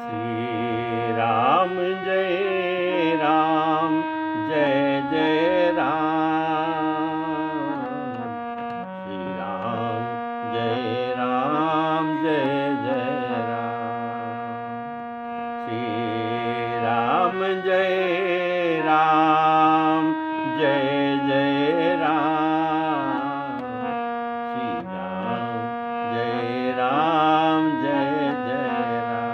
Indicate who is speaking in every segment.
Speaker 1: श्री राम जय राम जय जय राम। श्री राम जय राम जय जय राम। श्री राम जय राम जय जय राम। श्री राम जय राम जय जय राम।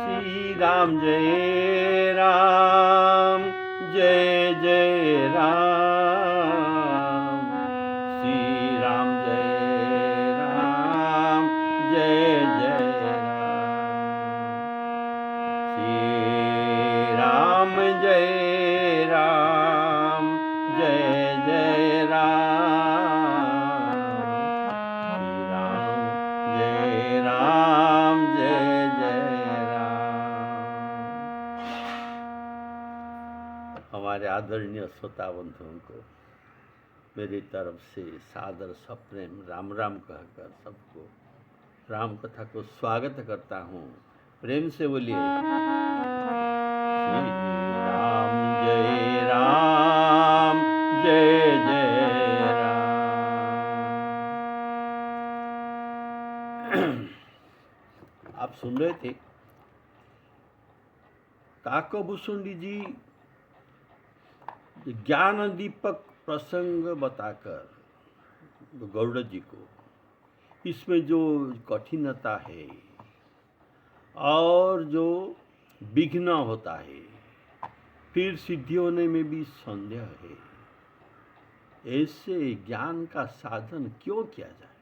Speaker 1: श्री राम जय राम जय जय राम। श्री राम जय राम जय जय राम। श्री राम जय राम जय जय राम। श्री राम जय राम जय जय राम। हमारे आदरणीय श्रोता बंधुओं को मेरी तरफ से सादर सप्रेम राम राम कहकर सबको राम कथा को स्वागत करता हूँ। प्रेम से बोलिए श्री राम जय राम जय जय राम। आप सुन रहे थे काकभूषुंडी जी ज्ञान दीपक प्रसंग बताकर गरुड़ जी को इसमें जो कठिनता है और जो विघ्न होता है, फिर सिद्धि होने में भी संदेह है, ऐसे ज्ञान का साधन क्यों किया जाए?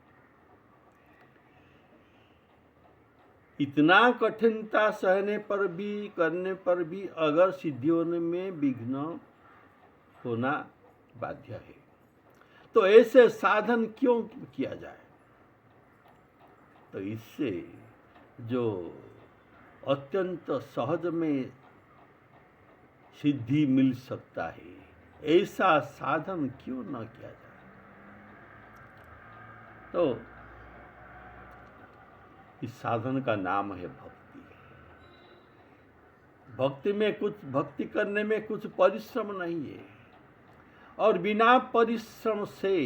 Speaker 1: इतना कठिनता सहने पर भी करने पर भी अगर सिद्धि होने में विघ्न होना बाध्य है, तो ऐसे साधन क्यों किया जाए? तो इससे जो अत्यंत सहज में सिद्धि मिल सकता है, ऐसा साधन क्यों न किया जाए? तो इस साधन का नाम है भक्ति। भक्ति करने में कुछ परिश्रम नहीं है और बिना परिश्रम से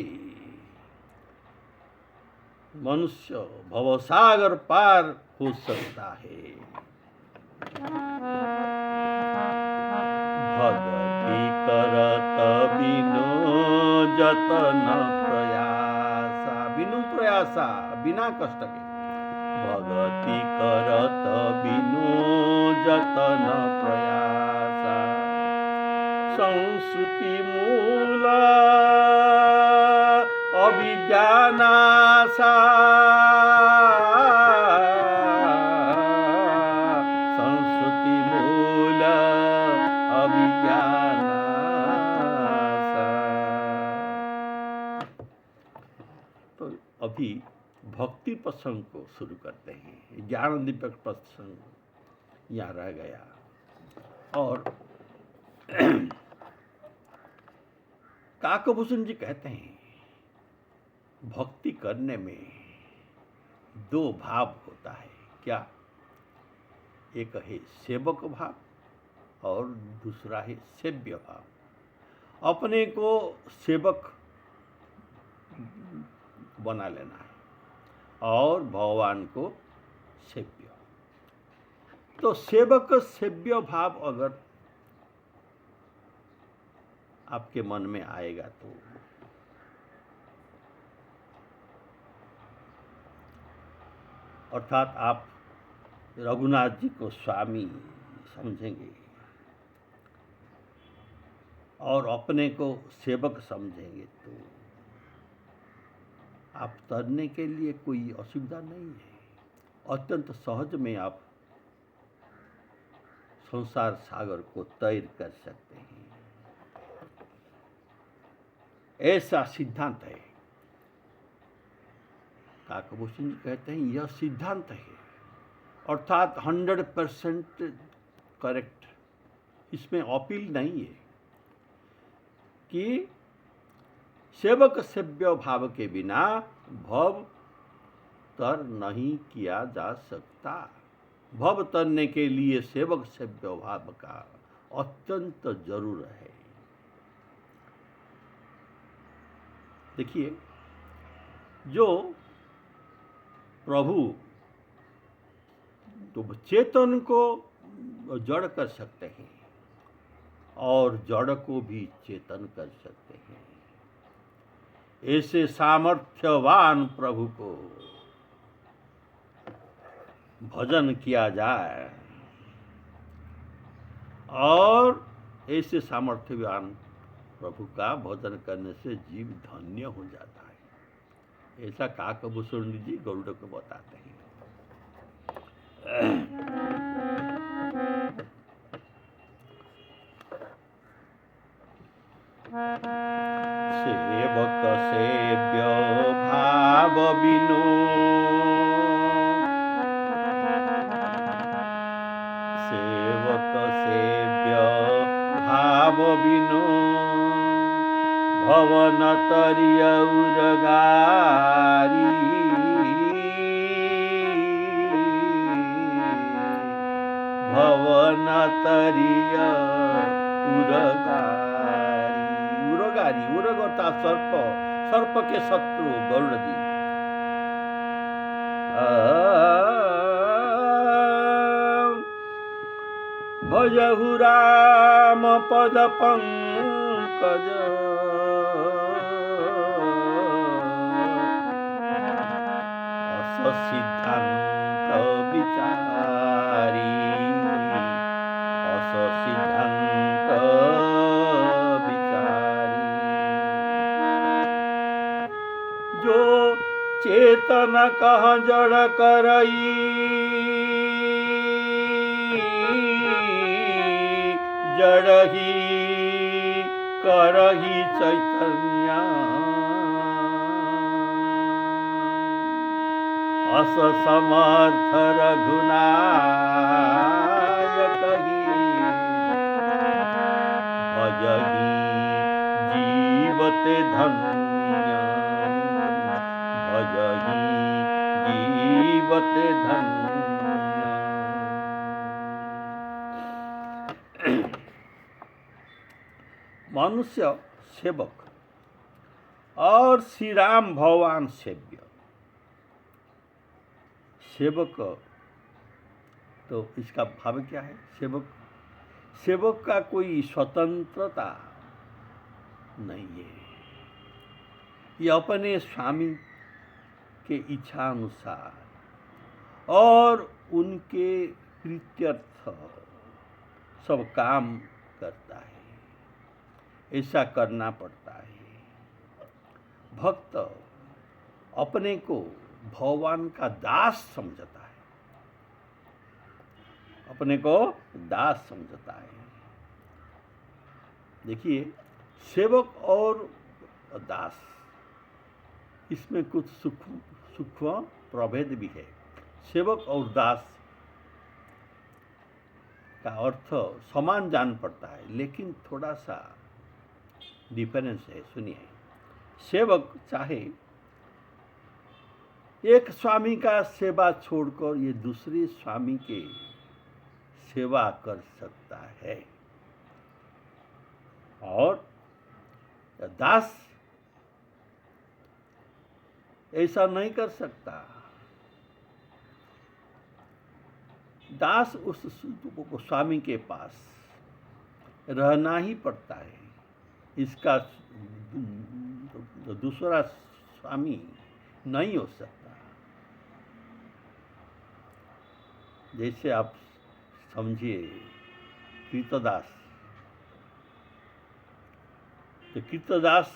Speaker 1: मनुष्य भवसागर पार हो सकता है। भक्ति करत बिनु जतन प्रयासा, बिनु प्रयासा बिना कष्ट के। भक्ति करत बिनु जतन प्रयासा, संस्कृति मूल अविद्यानाशा। संस्कृति मूल अविद्यानाशा। तो अभी भक्ति प्रसंग को शुरू करते हैं। ज्ञान दीपक प्रसंग यहाँ रह गया और काकभूषुंड जी कहते हैं भक्ति करने में दो भाव होता है। क्या? एक है सेवक भाव और दूसरा है सेव्य भाव। अपने को सेवक बना लेना है और भगवान को सेव्य। तो सेवक सेव्य भाव अगर आपके मन में आएगा तो अर्थात आप रघुनाथ जी को स्वामी समझेंगे और अपने को सेवक समझेंगे तो आप तरने के लिए कोई असुविधा नहीं है। अत्यंत सहज में आप संसार सागर को तैर कर सकते हैं। ऐसा सिद्धांत है। काकभूषुंड जी कहते हैं यह सिद्धांत है, अर्थात 100% करेक्ट। इसमें अपील नहीं है कि सेवक सेव्य भाव के बिना भव तर नहीं किया जा सकता। भव तरने के लिए सेवक सेव्य भाव का अत्यंत जरूर है। देखिए, जो प्रभु तो चेतन को जड़ कर सकते हैं और जड़ को भी चेतन कर सकते हैं, ऐसे सामर्थ्यवान प्रभु को भजन किया जाए और ऐसे सामर्थ्यवान प्रभु का भजन करने से जीव धन्य हो जाता है। ऐसा काकभूषण जी गरुड़ को बताते हैं। सेवक सेव्य भाव बिनु सेवक सेव्य भाव बिनु भवन तरिय उरगारी भवन तरिय उरगारी। उरगारी उरग अर्थात सर्प, सर्प के शत्रु गरुड़ जी। भजहु राम पद पंकज अस सिद्धांत विचारी अस सिद्धांत विचारी। जो चेतन कह जड़ करई जड़ ही करही चैतन्य अस समर्थ रघुनायक ही भजही जीवते धन्य भजही जीवते धन्य। मनुष्य सेवक और श्री राम भगवान सेव्य। सेवक तो इसका भाव क्या है? सेवक सेवक का कोई स्वतंत्रता नहीं है, ये अपने स्वामी के इच्छा अनुसार और उनके प्रीत्यर्थ सब काम करता है। ऐसा करना पड़ता है। भक्त अपने को भगवान का दास समझता है, अपने को दास समझता है। देखिए, सेवक और दास इसमें कुछ सूक्ष्म प्रभेद भी है। सेवक और दास का अर्थ समान जान पड़ता है, लेकिन थोड़ा सा डिफरेंस है। सुनिए, सेवक चाहे एक स्वामी का सेवा छोड़कर ये दूसरे स्वामी के सेवा कर सकता है, और दास ऐसा नहीं कर सकता। दास उस स्वामी के पास रहना ही पड़ता है, इसका दूसरा स्वामी नहीं हो सकता। जैसे आप समझिए कृतदास, तो कृतदास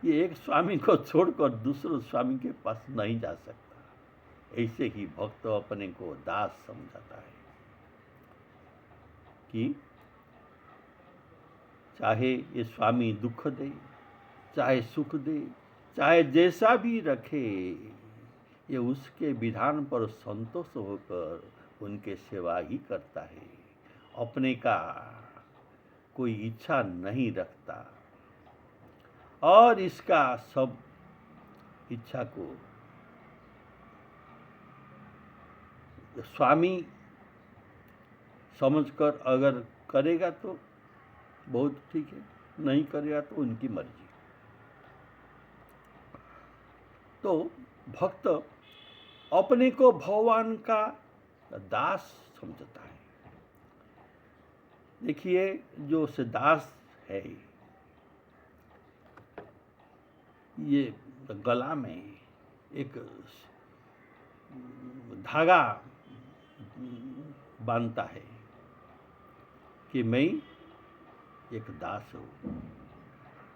Speaker 1: ये एक स्वामी को छोड़कर दूसरे स्वामी के पास नहीं जा सकता। ऐसे ही भक्त अपने को दास समझता है कि चाहे ये स्वामी दुख दे, चाहे सुख दे, चाहे जैसा भी रखे, ये उसके विधान पर संतोष होकर उनके सेवा ही करता है, अपने का कोई इच्छा नहीं रखता और इसका सब इच्छा को स्वामी समझकर अगर करेगा तो बहुत ठीक है, नहीं करेगा तो उनकी मर्जी। तो भक्त अपने को भगवान का दास समझता है। देखिए, जो से दास है, ये गला में एक धागा बांधता है कि मैं एक दास हूँ।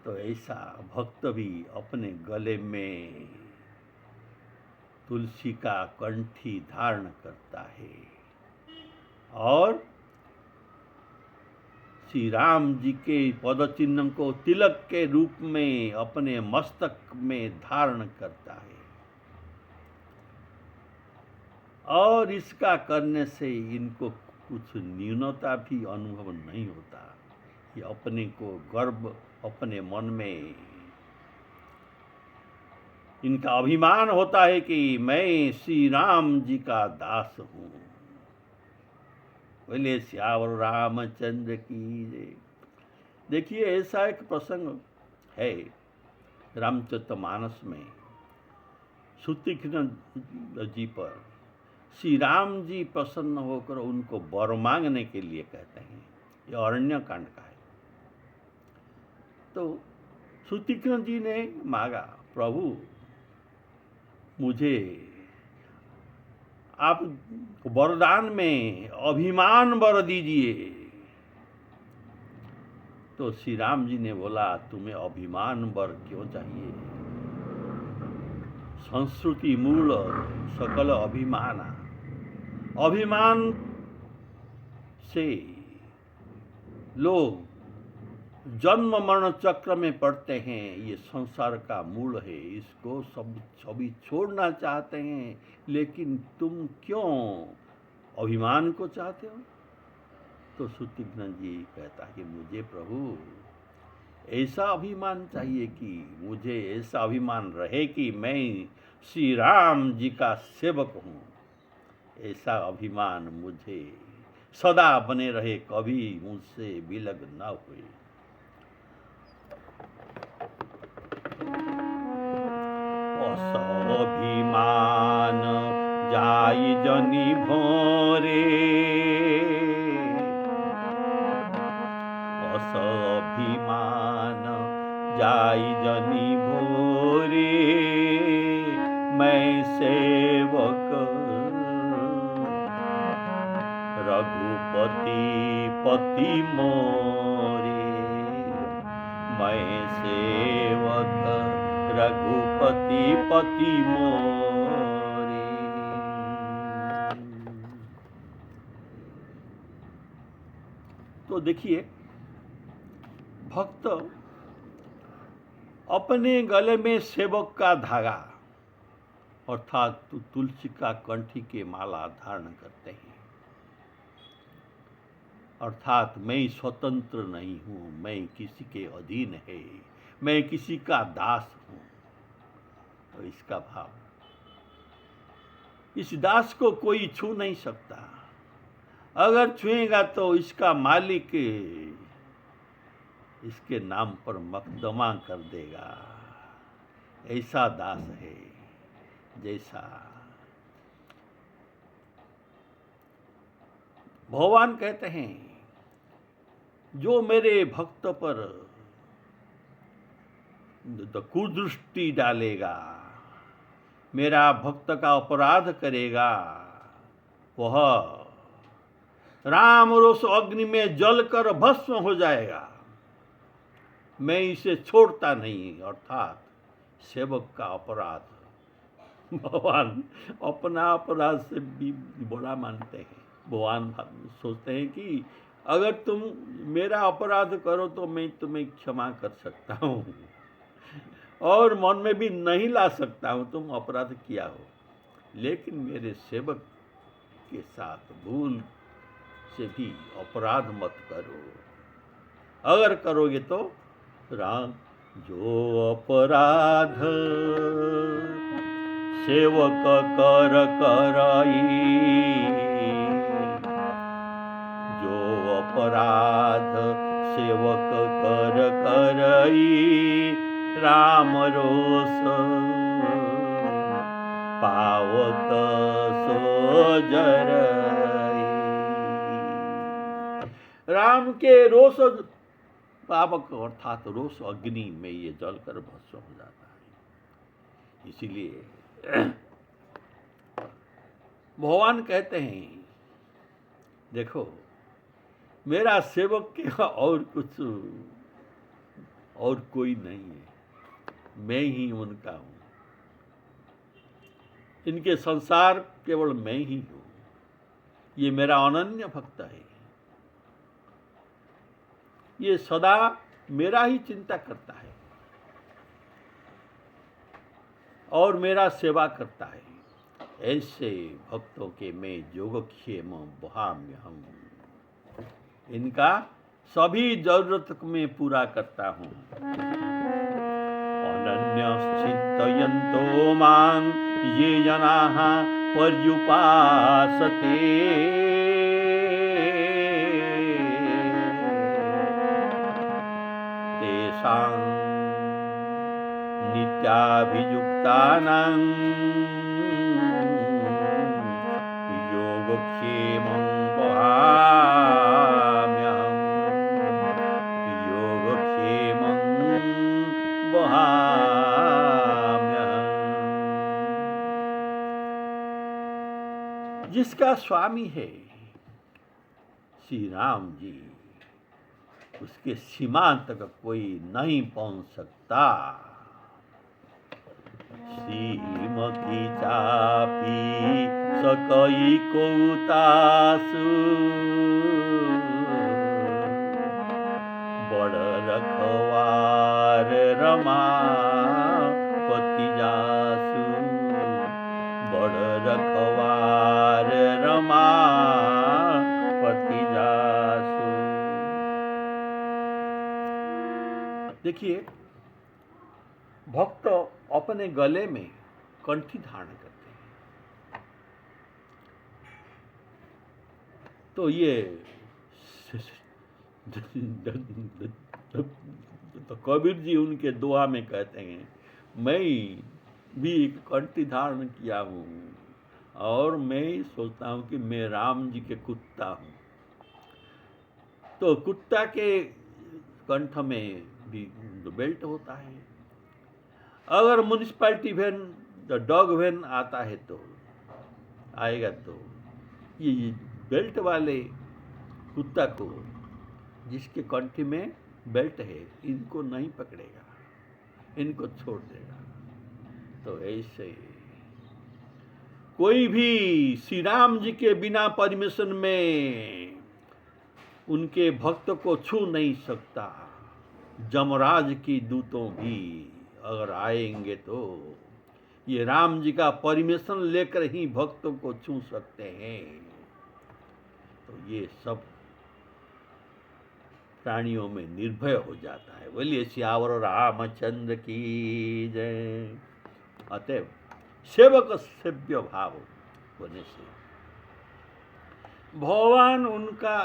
Speaker 1: तो ऐसा भक्त भी अपने गले में तुलसी का कंठी धारण करता है और श्री राम जी के पद चिन्ह को तिलक के रूप में अपने मस्तक में धारण करता है। और इसका करने से इनको कुछ न्यूनता भी अनुभव नहीं होता। ये अपने को गर्व, अपने मन में इनका अभिमान होता है कि मैं श्री राम जी का दास हूँ। बोले श्यावर रामचंद्र की जय। देखिए, ऐसा एक प्रसंग है रामचरितमानस में। सुतीक्ष्ण जी पर श्री राम जी प्रसन्न होकर उनको वर मांगने के लिए कहते हैं। यह अरण्य कांड का है। तो सुतीक्ष्ण जी ने मांगा, प्रभु मुझे आप वरदान में अभिमान वर दीजिए। तो श्री राम जी ने बोला, तुम्हें अभिमान वर क्यों चाहिए? संस्कृति मूल सकल अभिमाना। अभिमान से लोग जन्म मरण चक्र में पड़ते हैं। ये संसार का मूल है, इसको सभी छोड़ना चाहते हैं। लेकिन तुम क्यों अभिमान को चाहते हो? तो सुतीक्ष्ण जी कहता है कि मुझे प्रभु ऐसा अभिमान चाहिए कि मुझे ऐसा अभिमान रहे कि मैं श्री राम जी का सेवक हूँ। ऐसा अभिमान मुझे सदा बने रहे, कभी मुझसे विलग न हुए। अभिमान जाई जनी भोरे, अभिमान जाई जनी भोरे, मैं सेवक रघुपति पति मोरे। मैं सेवक रघुपति पति मोरे। तो देखिए, भक्त अपने गले में सेवक का धागा अर्थात तुलसी का कंठी के माला धारण करते हैं। अर्थात मैं स्वतंत्र नहीं हूँ, मैं किसी के अधीन है, मैं किसी का दास हूँ। तो इसका भाव, इस दास को कोई छू नहीं सकता। अगर छुएगा तो इसका मालिक इसके नाम पर मकदमा कर देगा। ऐसा दास है। जैसा भगवान कहते हैं, जो मेरे भक्त पर कुदृष्टि डालेगा, मेरा भक्त का अपराध करेगा, वह राम रोष अग्नि में जलकर भस्म हो जाएगा। मैं इसे छोड़ता नहीं। अर्थात सेवक का अपराध भगवान अपना अपराध से भी बड़ा मानते हैं। भगवान सोचते हैं कि अगर तुम मेरा अपराध करो तो मैं तुम्हें क्षमा कर सकता हूँ और मन में भी नहीं ला सकता हूँ तुम अपराध किया हो, लेकिन मेरे सेवक के साथ भूल से भी अपराध मत करो। अगर करोगे तो राम जो अपराध सेवक कर कराई, अपराध सेवक कर करई राम रोष पावक सो जरई। राम के रोष पावक अर्थात रोष अग्नि में ये जलकर भस्म हो जाता है। इसीलिए भगवान कहते हैं देखो मेरा सेवक के और कुछ और कोई नहीं है, मैं ही उनका हूं। इनके संसार केवल मैं ही हूं। ये मेरा अनन्य भक्त है, ये सदा मेरा ही चिंता करता है और मेरा सेवा करता है। ऐसे भक्तों के मैं योगक्षेम बहाम्य हम, इनका सभी जरूरत में पूरा करता हूं। अनन्य चिंतयन्तो मां ये जनाः पर्युपासते तेषां नित्याभियुक्तानां योगक्षेमं वहाम्यहम् योगक्षेमं वहाम्यहम्। जिसका स्वामी है श्री राम जी, उसके सीमांत तक कोई नहीं पहुंच सकता। श्रीमती चापी सकई कौतासु बड़ रखवार रमापति जासु बड़ रखवार रमापति जासु। देखिए भक्त अपने गले में कंठी धारण करते हैं, तो ये तो कबीर जी उनके दुआ में कहते हैं मैं भी कंठी धारण किया हूँ और मैं सोचता हूँ कि मैं राम जी के कुत्ता हूँ। तो कुत्ता के कंठ में भी बेल्ट होता है। अगर म्युनिसिपैलिटी वैन डॉग वैन आता है तो आएगा तो ये बेल्ट वाले कुत्ता को जिसके कंठी में बेल्ट है इनको नहीं पकड़ेगा, इनको छोड़ देगा। तो ऐसे कोई भी श्री राम जी के बिना परमिशन में उनके भक्त को छू नहीं सकता। जमराज की दूतों भी अगर आएंगे तो ये राम जी का परमिशन लेकर ही भक्तों को छू सकते हैं। तो ये सब प्राणियों में निर्भय हो जाता है। बोलिए सियावर रामचंद्र की जय। अतएव सेवक सेव्य भाव होने से भगवान उनका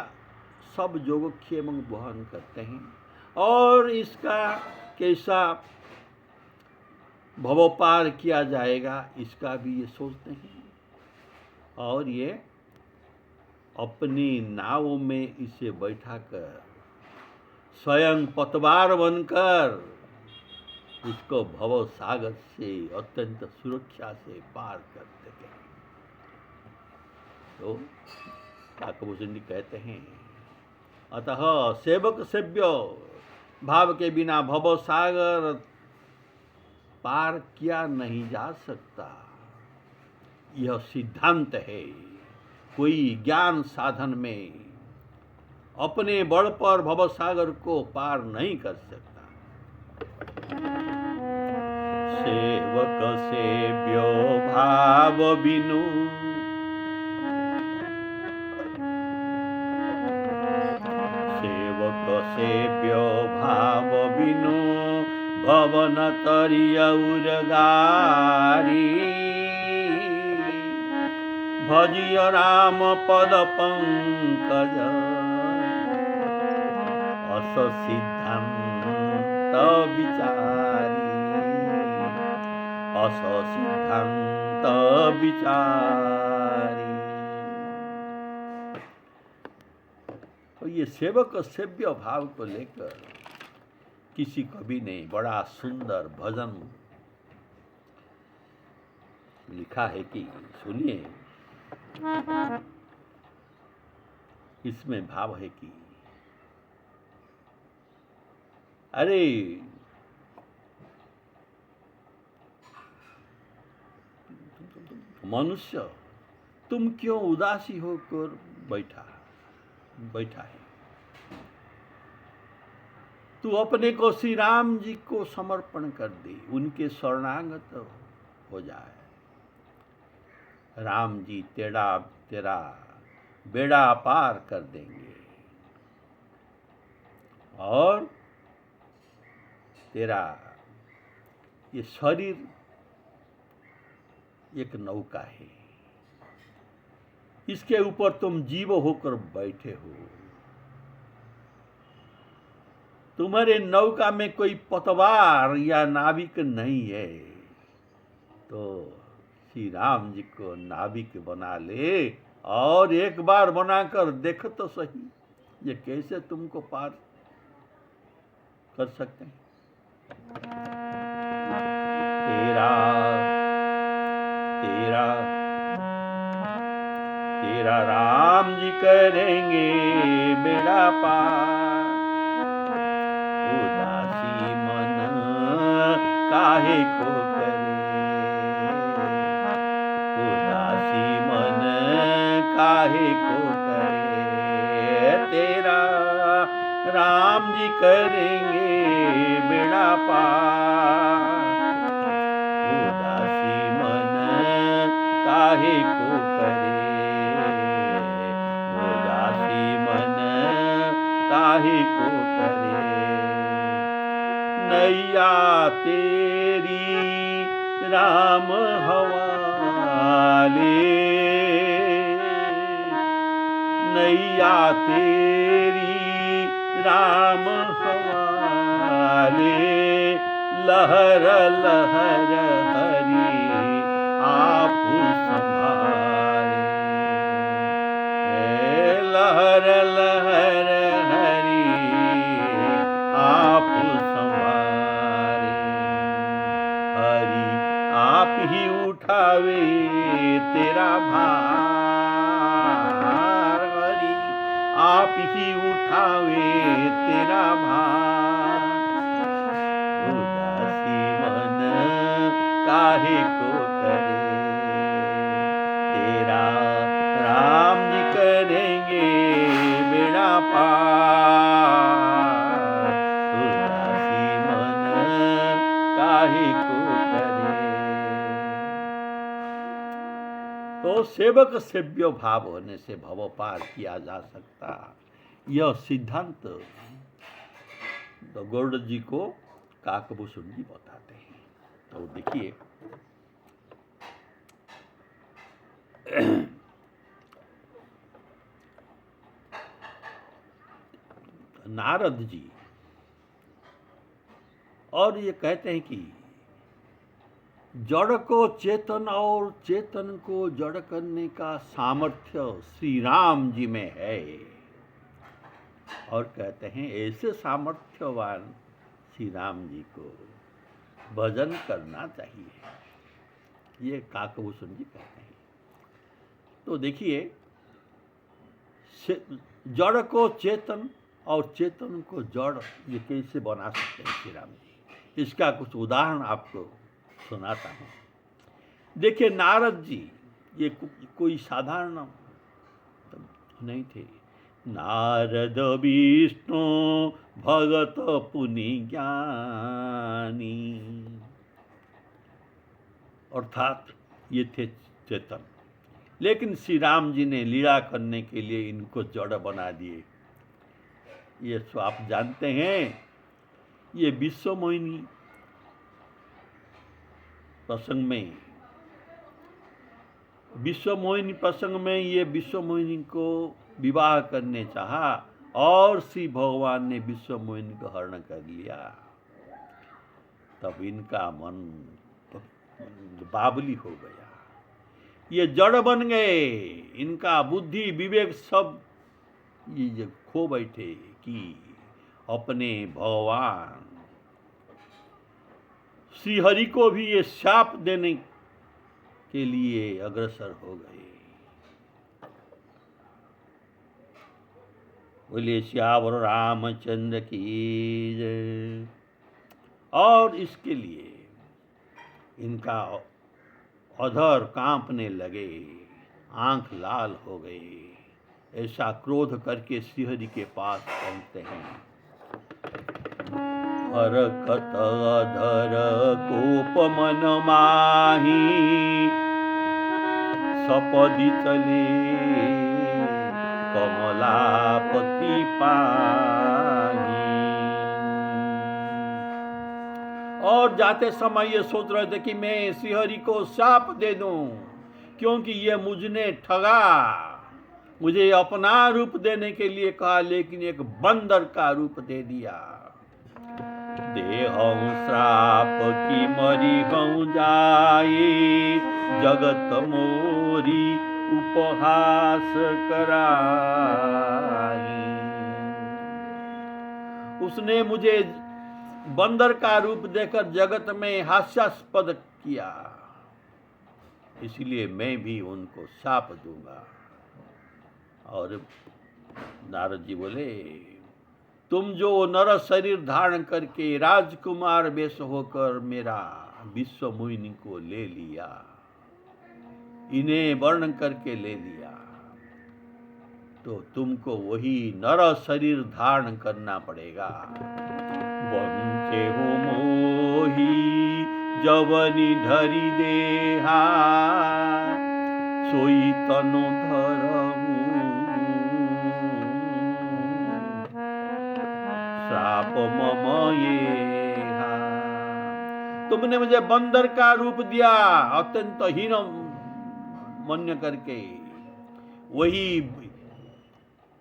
Speaker 1: सब योगक्षेम वहन करते हैं और इसका कैसा भवपार किया जाएगा इसका भी ये सोचते हैं और ये अपनी नाव में इसे बैठाकर स्वयं पतवार बनकर इसको भव सागर से अत्यंत सुरक्षा से पार करते हैं। तो काकभूषण जी कहते हैं अतः सेवक सेव्य भाव के बिना भव सागर पार किया नहीं जा सकता। यह सिद्धांत है। कोई ज्ञान साधन में अपने बल पर भवसागर को पार नहीं कर सकता। सेवक सेव्यो भाव बिनु सेवक सेव्यो भाव बिनु भवन तरिय उरगारी भजिय राम पद पंकज अस सिद्धांत विचारी, अस सिद्धांत विचारी। तो ये सेवक सेव्य भाव को लेकर किसी कवि ने बड़ा सुंदर भजन लिखा है कि सुनिए। इसमें भाव है कि अरे मनुष्य, तुम क्यों उदासी होकर बैठा है? तू अपने को श्री राम जी को समर्पण कर दे, उनके शरणागत हो जाए। राम जी तेरा बेड़ा पार कर देंगे और तेरा ये शरीर एक नौका है, इसके ऊपर तुम जीव होकर बैठे हो। तुम्हारे नौका में कोई पतवार या नाविक नहीं है, तो श्री राम जी को नाविक बना ले और एक बार बनाकर देख तो सही, ये कैसे तुमको पार कर सकते हैं। तेरा राम जी करेंगे बेड़ा पार, उदासी मन काहे को करे, उदासी मन काहे को करे। तेरा राम जी करेंगे बेड़ा पार, उदासी मन काहे को करे, उदासी मन काहे को करे। नैया तेरी राम हवाले, नैया तेरी राम हवाले, लहर लहर हरि आप संभाले, लहर लहर हरि आप संभाले। हरि आप ही उठावे तेरा भार, हरि आप ही उठावे तेरा भार, उदासी मन काहे को करे। तेरा राम जी करेंगे बेड़ा पार, उदासी मन काहे को करे। तो सेवक सेव्य भाव होने से भव पार किया जा सकता, यह सिद्धांत गौड़ जी को काकभूषण जी बताते हैं। तो देखिए, नारद जी और ये कहते हैं कि जड़ को चेतन और चेतन को जड़ करने का सामर्थ्य श्री राम जी में है, और कहते हैं ऐसे सामर्थ्यवान श्री राम जी को भजन करना चाहिए, ये काकभूषण जी कहते हैं। तो देखिए, जड़ को चेतन और चेतन को जड़ ये कैसे बना सकते हैं श्री राम जी, इसका कुछ उदाहरण आपको सुनाता हूँ। देखिए, नारद जी ये कोई साधारण नहीं थे। नारद विष्णु भगत पुनि ज्ञानी, अर्थात ये थे चेतन, लेकिन श्री राम जी ने लीला करने के लिए इनको जड़ बना दिए। ये तो आप जानते हैं, ये विश्व मोहिनी प्रसंग में ये विश्व मोहिनी को विवाह करने चाहा और श्री भगवान ने विश्व मोहिनी को हरण कर लिया। तब इनका मन बावली हो गया, ये जड़ बन गए, इनका बुद्धि विवेक सब ये खो बैठे कि अपने भगवान श्रीहरि को भी ये शाप देने के लिए अग्रसर हो गए। बोले श्यावर रामचंद्र की जय। और इसके लिए इनका अधर कांपने लगे, आंख लाल हो गई। ऐसा क्रोध करके श्रीहरि के पास पहुंचते हैं। हरकत अधर कोप मन माही, सपदि चले कमलापति पाही। और जाते समय ये सोच रहे थे कि मैं श्रीहरि को शाप दे दूं, क्योंकि ये मुझने ठगा, मुझे अपना रूप देने के लिए कहा, लेकिन एक बंदर का रूप दे दिया। देहं श्राप की मरी हूँ जाए, जगत मोरी उपहास कराई। उसने मुझे बंदर का रूप देकर जगत में हास्यास्पद किया, इसलिए मैं भी उनको शाप दूंगा। और नारद जी बोले, तुम जो नर शरीर धारण करके राजकुमार वेश होकर मेरा विश्व मोहिनी को ले लिया, इन्हें वर्ण करके ले लिया, तो तुमको वही नर शरीर धारण करना पड़ेगा। वंचे हो मोही जवनी धरी देहा, सोई तनु धरहूं, श्राप मम येहा। तुमने मुझे बंदर का रूप दिया, अत्यंत हीन मन्य करके, वही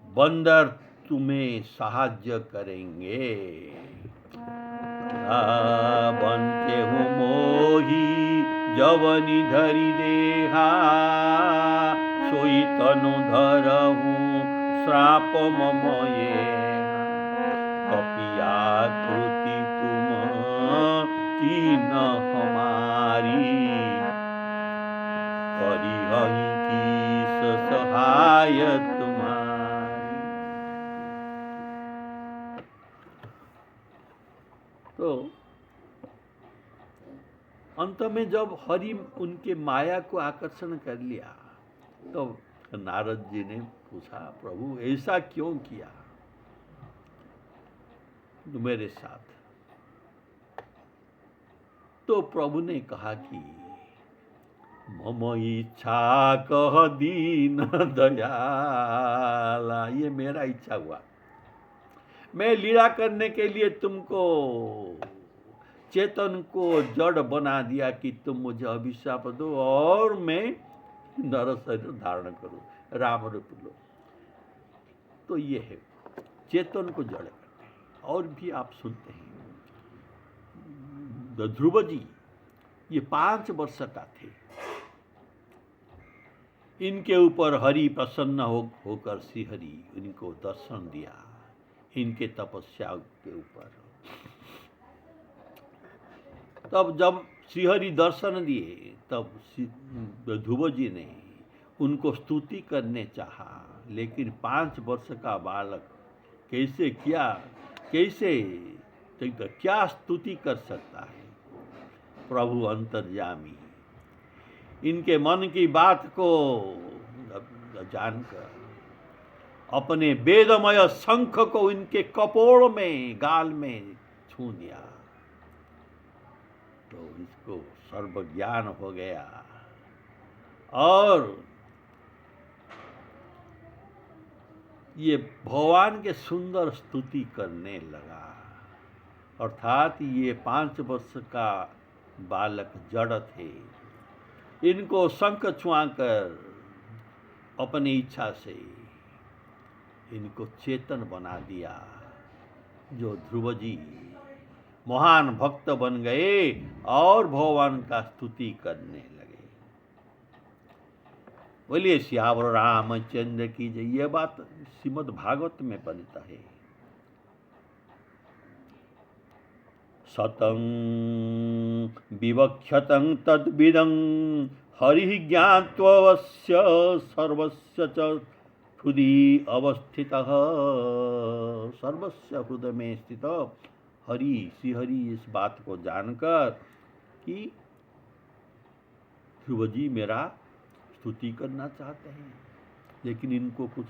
Speaker 1: बंदर तुम्हें सहाय्य करेंगे। बनते हूँ मोही जवनी धरी देहा, सोई तनु धरहूं, श्राप मम येहा। कपियाकृति तुम कीन हमारी, करिहहि कीस सहाय तुम्हारी। तो अंत में जब हरि उनके माया को आकर्षण कर लिया, तो नारद जी ने पूछा, प्रभु ऐसा क्यों किया मेरे साथ? तो प्रभु ने कहा कि मम इच्छा कह दीन दयाला, ये मेरा इच्छा हुआ। मैं लीला करने के लिए तुमको चेतन को जड़ बना दिया कि तुम मुझे अभिशाप दो और मैं नर शरीर धारण करूं, राम रूप लो। तो ये है चेतन को जड़ करते हैं। और भी आप सुनते हैं, ध्रुव जी ये 5 वर्ष का थे, इनके ऊपर हरि प्रसन्न होकर श्रीहरि इनको दर्शन दिया, इनके तपस्या के ऊपर। तब जब श्रीहरि दर्शन दिए, तब ध्रुव जी ने उनको स्तुति करने चाहा, लेकिन 5 वर्ष का बालक कैसे क्या स्तुति कर सकता है? प्रभु अंतर्यामी इनके मन की बात को जानकर अपने वेदमय शंख को इनके कपोड़ में, गाल में छू दिया, तो इसको सर्वज्ञान हो गया और ये भगवान के सुंदर स्तुति करने लगा। अर्थात ये 5 वर्ष का बालक जड़ थे, इनको शंख छुआकर अपनी इच्छा से इनको चेतन बना दिया। जो ध्रुव जी महान भक्त बन गए और भगवान का स्तुति करने लगे। बोलिए सियावर रामचंद्र की जय। यह बात श्रीमद् भागवत में बनता है। सतं विवक्षतं तद्विदं हरि ज्ञात्वस्य सर्वस्य च हृदि अवस्थितः। सर्वस्य हृदय में स्थित हरि श्री हरि इस बात को जानकर कि ध्रुव जी मेरा स्तुति करना चाहते हैं, लेकिन इनको कुछ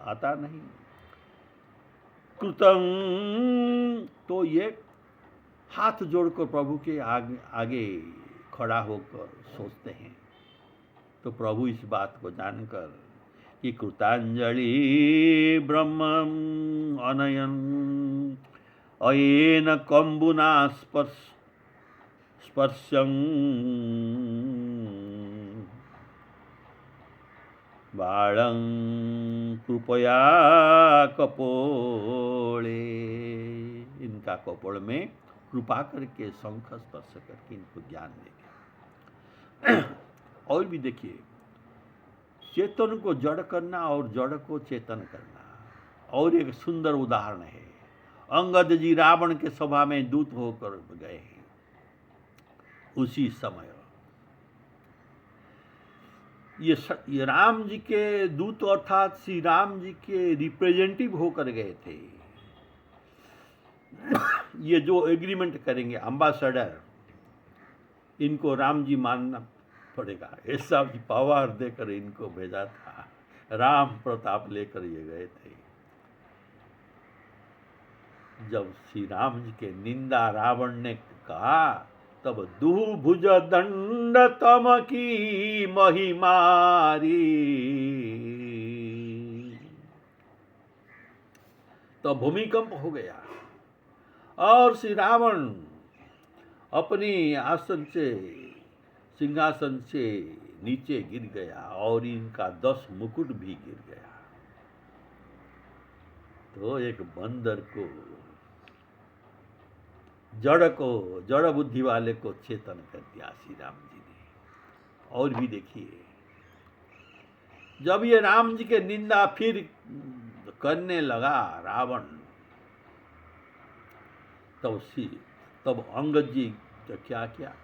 Speaker 1: आता नहीं। कृतं, तो ये हाथ जोड़कर प्रभु के आगे खड़ा होकर सोचते हैं। तो प्रभु इस बात को जानकर कि कृतांजलि ब्रह्मं अनयन अयेन कंबुना स्पर्शं बाणं कृपया कपोले। इनका कपोल में कृपा करके शंख स्पर्श करके इनको ज्ञान देंगे। और भी देखिए, चेतन को जड़ करना और जड़ को चेतन करना। और एक सुंदर उदाहरण है, अंगद जी रावण के सभा में दूत होकर गए हैं। उसी समय ये राम जी के दूत अर्थात श्री राम जी के रिप्रेजेंटेटिव होकर गए थे। ये जो एग्रीमेंट करेंगे एम्बेसडर, इनको राम जी मानना पड़ेगा, ऐसा भी पावर देकर इनको भेजा था। राम प्रताप लेकर ये गए थे। जब श्री राम जी के निंदा रावण ने कहा, तब दुभुज दंड तम की महिमारी। तो भूमिकंप हो गया और श्री रावण अपनी आसन से, सिंहासन से नीचे गिर गया और इनका 10 मुकुट भी गिर गया। तो एक बंदर को, जड़ बुद्धि वाले को चेतन कर दिया श्री राम जी ने। और भी देखिए, जब ये राम जी के निंदा फिर करने लगा रावण, तब अंगद जी तो क्या किया,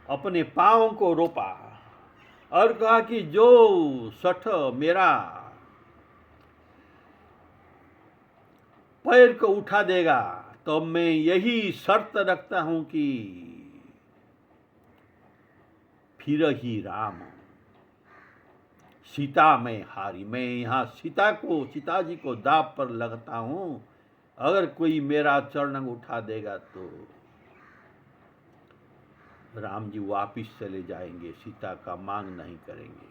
Speaker 1: अपने पांव को रोपा और कहा कि जो सठ मेरा पैर को उठा देगा तो मैं यही शर्त रखता हूं कि फिर ही राम, सीता में हारी। मैं यहां सीता जी को दाव पर लगता हूं, अगर कोई मेरा चरण उठा देगा तो राम जी वापिस चले जाएंगे, सीता का मांग नहीं करेंगे।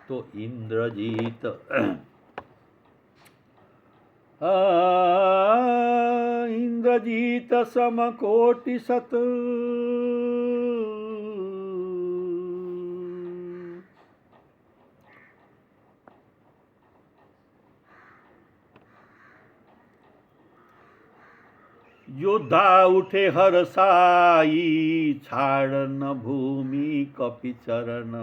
Speaker 1: तो इंद्रजीत इंद्रजीत समकोटि सत योद्धा उठे हरसाई, छाड़न भूमि कपि चरण,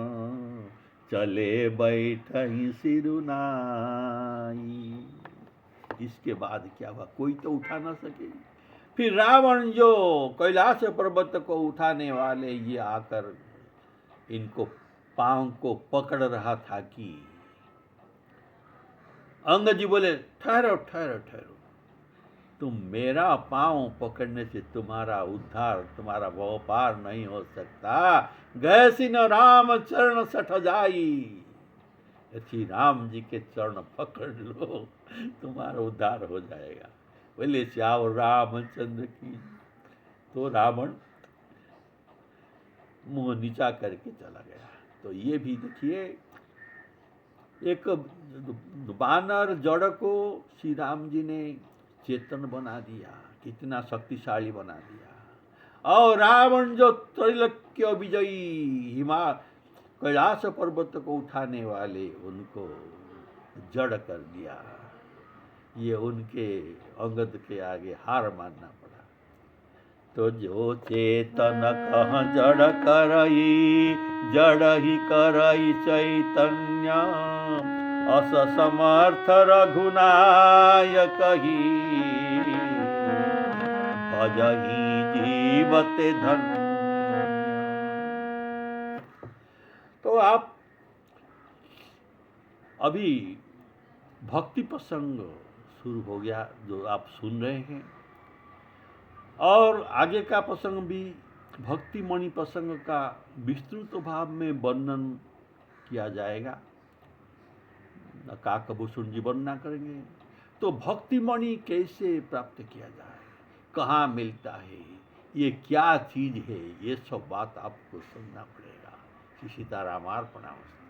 Speaker 1: चले बैठई सिरुनाई। इसके बाद क्या हुआ, कोई तो उठा ना सके। फिर रावण जो कैलाश पर्वत को उठाने वाले, ये आकर इनको पांव को पकड़ रहा था कि अंगद जी बोले, ठहरो ठहरो ठहरो, तुम मेरा पांव पकड़ने से तुम्हारा उद्धार, तुम्हारा व्यापार नहीं हो सकता। गए सिन राम चरण सठ जाई, श्री राम जी के चरण पकड़ लो, तुम्हारा उद्धार हो जाएगा। बोले श्याम रामचंद्र की। तो रावण मुंह नीचा करके चला गया। तो ये भी देखिए, एक बानर जड़ को श्री राम जी ने चेतन बना दिया, कितना शक्तिशाली बना दिया। और रावण जो त्रैलोक्य विजयी कैलाश पर्वत को उठाने वाले, उनको जड़ कर दिया। ये उनके अंगद के आगे हार मानना पड़ा। तो जो चेतन कह जड़ करई, जड़ ही करई चैतन्य, अस समर्थ रघुनायक ही, भजहि जीवते धन्य। तो आप अभी भक्ति प्रसंग शुरू हो गया जो आप सुन रहे हैं, और आगे का प्रसंग भी भक्ति मणि प्रसंग का विस्तृत भाव में वर्णन किया जाएगा। काकभूषण जी वर्णना करेंगे। तो भक्ति मणि कैसे प्राप्त किया जाए, कहाँ मिलता है, ये क्या चीज है, ये सब बात आपको सुनना पड़ेगा। सीताराम अर्पणमस्तु।